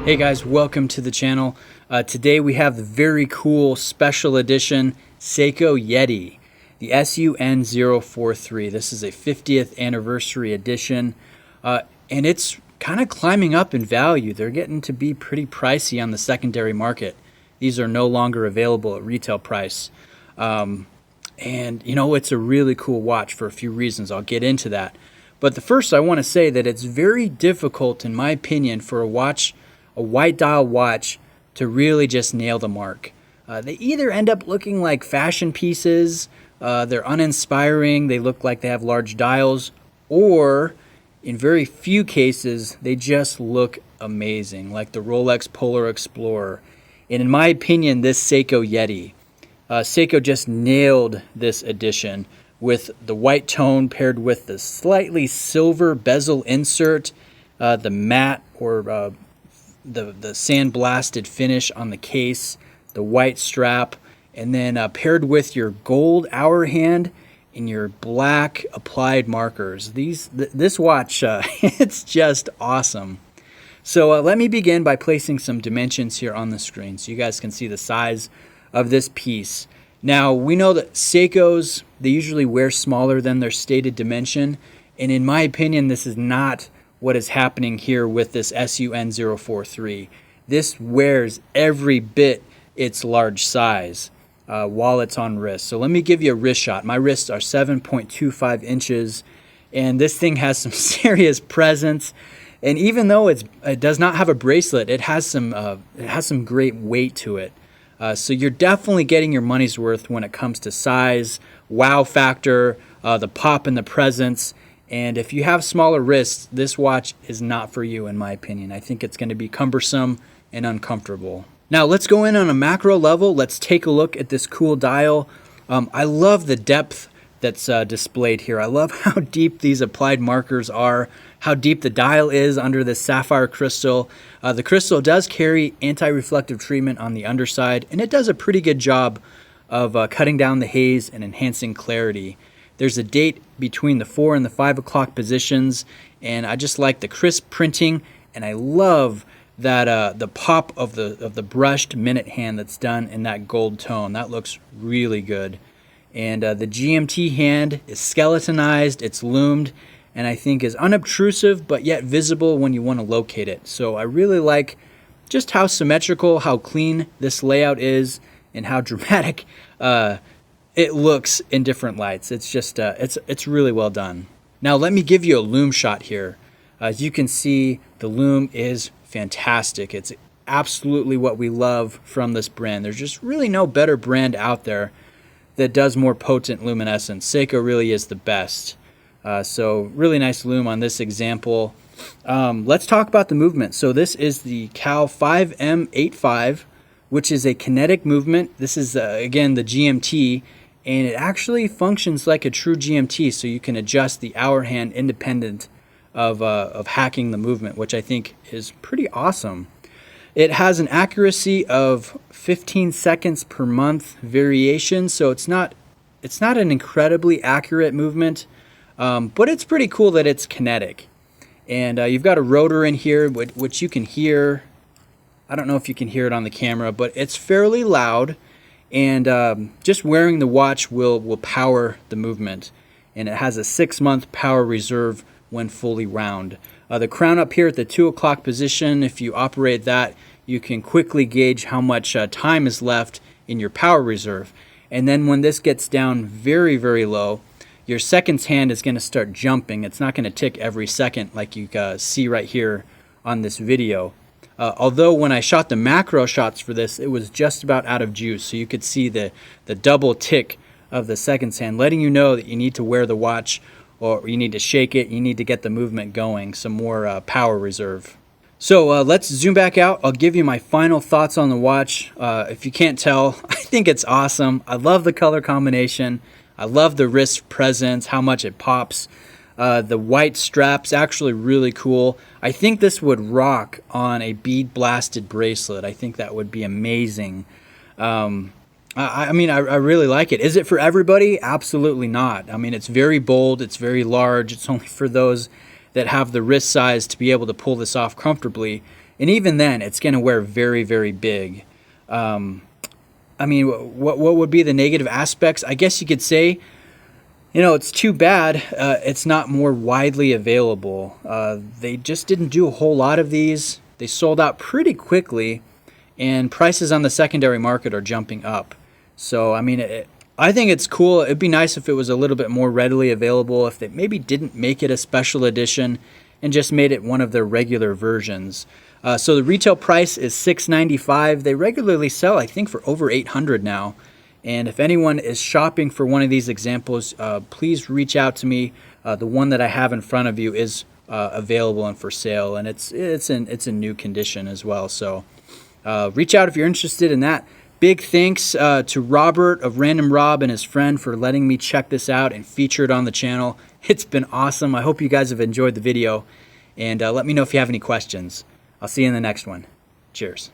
Hey guys, welcome to the channel. Today we have the very cool special edition Seiko YETI, the SUN043. This is a 50th anniversary edition, and it's kind of climbing up in value. They're getting to be pretty pricey on the secondary market. These are no longer available at retail price. And you know, it's a really cool watch for a few reasons. I'll get into that. But the first, I want to say that it's very difficult, in my opinion, for a white dial watch to really just nail the mark. They either end up looking like fashion pieces, they're uninspiring, they look like they have large dials, or in very few cases, they just look amazing, like the Rolex Polar Explorer. And in my opinion, this Seiko YETI, Seiko just nailed this edition with the white tone paired with the slightly silver bezel insert, the matte or the sandblasted finish on the case, the white strap, and then paired with your gold hour hand and your black applied markers. This watch, it's just awesome. So let me begin by placing some dimensions here on the screen so you guys can see the size of this piece. Now, we know that Seikos, they usually wear smaller than their stated dimension, and in my opinion, this is not what is happening here with this SUN043. This wears every bit its large size while it's on wrist. So let me give you a wrist shot. My wrists are 7.25 inches, and this thing has some serious presence. And even though it does not have a bracelet, it has some great weight to it. So you're definitely getting your money's worth when it comes to size, wow factor, the pop and the presence. And if you have smaller wrists, this watch is not for you, in my opinion. I think it's going to be cumbersome and uncomfortable. Now, let's go in on a macro level. Let's take a look at this cool dial. I love the depth that's displayed here. I love how deep these applied markers are, how deep the dial is under this sapphire crystal. The crystal does carry anti-reflective treatment on the underside, and it does a pretty good job of cutting down the haze and enhancing clarity. There's a date between the 4 and the 5 o'clock positions, and I just like the crisp printing, and I love that the pop of the brushed minute hand that's done in that gold tone. That looks really good. And the GMT hand is skeletonized, it's loomed, and I think is unobtrusive but yet visible when you want to locate it. So I really like just how symmetrical, how clean this layout is, and how dramatic it looks in different lights. It's just, it's really well done. Now let me give you a loom shot here. As you can see, the loom is fantastic. It's absolutely what we love from this brand. There's just really no better brand out there that does more potent luminescence. Seiko really is the best. So really nice loom on this example. Let's talk about the movement. So this is the Cal 5M85, which is a kinetic movement. This is, again, the GMT, and it actually functions like a true GMT, so you can adjust the hour hand independent of hacking the movement, which I think is pretty awesome. It has an accuracy of 15 seconds per month variation, so it's not an incredibly accurate movement, but it's pretty cool that it's kinetic. And you've got a rotor in here, which you can hear. I don't know if you can hear it on the camera, but it's fairly loud, and just wearing the watch will power the movement. And it has a 6-month power reserve when fully wound. The crown up here at the 2 o'clock position, if you operate that, you can quickly gauge how much time is left in your power reserve. And then when this gets down very, very low, your seconds hand is going to start jumping. It's not going to tick every second like you see right here on this video. Although when I shot the macro shots for this, it was just about out of juice. So you could see the double tick of the seconds hand, letting you know that you need to wear the watch, or you need to shake it, you need to get the movement going, some more power reserve. So let's zoom back out. I'll give you my final thoughts on the watch. If you can't tell, I think it's awesome. I love the color combination. I love the wrist presence, how much it pops. The white strap's actually really cool. I think this would rock on a bead blasted bracelet. I think that would be amazing. I mean, I really like it. Is it for everybody? Absolutely not. I mean, it's very bold. It's very large. It's only for those that have the wrist size to be able to pull this off comfortably. And even then, it's going to wear very, very big. I mean, what would be the negative aspects? I guess you could say, it's too bad it's not more widely available. They just didn't do a whole lot of these. They sold out pretty quickly, and prices on the secondary market are jumping up. So, I mean, I think it's cool. It'd be nice if it was a little bit more readily available, if they maybe didn't make it a special edition and just made it one of their regular versions. So the retail price is $695. They regularly sell, I think, for over $800 now. And if anyone is shopping for one of these examples, please reach out to me. The one that I have in front of you is available and for sale, and it's in new condition as well. So reach out if you're interested in that. Big thanks to Robert of Random Rob and his friend for letting me check this out and feature it on the channel. It's been awesome. I hope you guys have enjoyed the video, and let me know if you have any questions. I'll see you in the next one. Cheers.